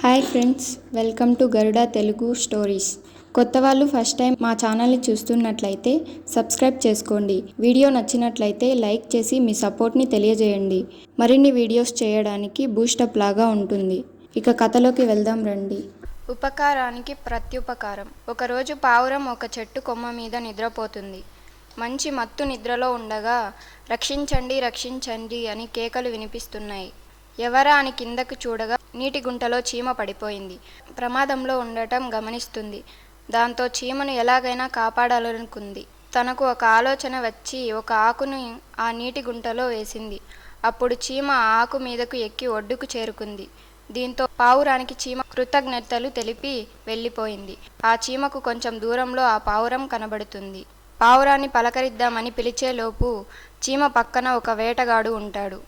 Hi friends, welcome to Garuda Telugu stories. కొత్త వాళ్ళు first time మా ఛానల్ని చూస్తున్నట్లయితే సబ్స్క్రైబ్ చేసుకోండి. వీడియో నచ్చినట్లయితే లైక్ చేసి మీ సపోర్ట్ని తెలియజేయండి. మరిన్ని వీడియోస్ చేయడానికి బూస్టప్ లాగా ఉంటుంది. ఇక కథలోకి వెళ్దాం రండి. ఉపకారానికి ప్రత్యుపకారం. ఒకరోజు పావురం ఒక చెట్టు కొమ్మ మీద నిద్రపోతుంది. మంచి మత్తు నిద్రలో ఉండగా రక్షించండి రక్షించండి అని కేకలు వినిపిస్తున్నాయి. ఎవరా అని కిందకు చూడగా నీటి గుంటలో చీమ పడిపోయింది. ప్రమాదంలో ఉండటం గమనిస్తుంది. దాంతో చీమను ఎలాగైనా కాపాడాలనుకుంది. తనకు ఒక ఆలోచన వచ్చి ఒక ఆకును ఆ నీటి గుంటలో వేసింది. అప్పుడు చీమ ఆ ఆకు మీదకు ఎక్కి ఒడ్డుకు చేరుకుంది. దీంతో పావురానికి చీమ కృతజ్ఞతలు తెలిపి వెళ్ళిపోయింది. ఆ చీమకు కొంచెం దూరంలో ఆ పావురం కనబడుతుంది. పావురాన్ని పలకరిద్దామని పిలిచేలోపు చీమ పక్కన ఒక వేటగాడు ఉంటాడు.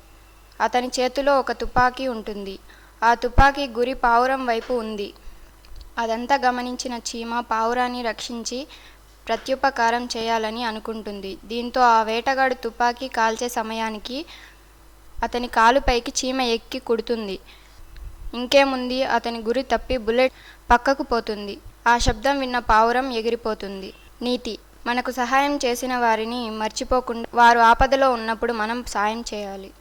అతని చేతిలో ఒక తుపాకీ ఉంటుంది. ఆ తుపాకీ గురి పావురం వైపు ఉంది. అదంతా గమనించిన చీమ పావురాన్ని రక్షించి ప్రత్యుపకారం చేయాలని అనుకుంటుంది. దీంతో ఆ వేటగాడు తుపాకీ కాల్చే సమయానికి అతని కాలుపైకి చీమ ఎక్కి కుడుతుంది. ఇంకేముంది, అతని గురి తప్పి బుల్లెట్ పక్కకు పోతుంది. ఆ శబ్దం విన్న పావురం ఎగిరిపోతుంది. నీతి: మనకు సహాయం చేసిన వారిని మర్చిపోకుండా వారు ఆపదలో ఉన్నప్పుడు మనం సాయం చేయాలి.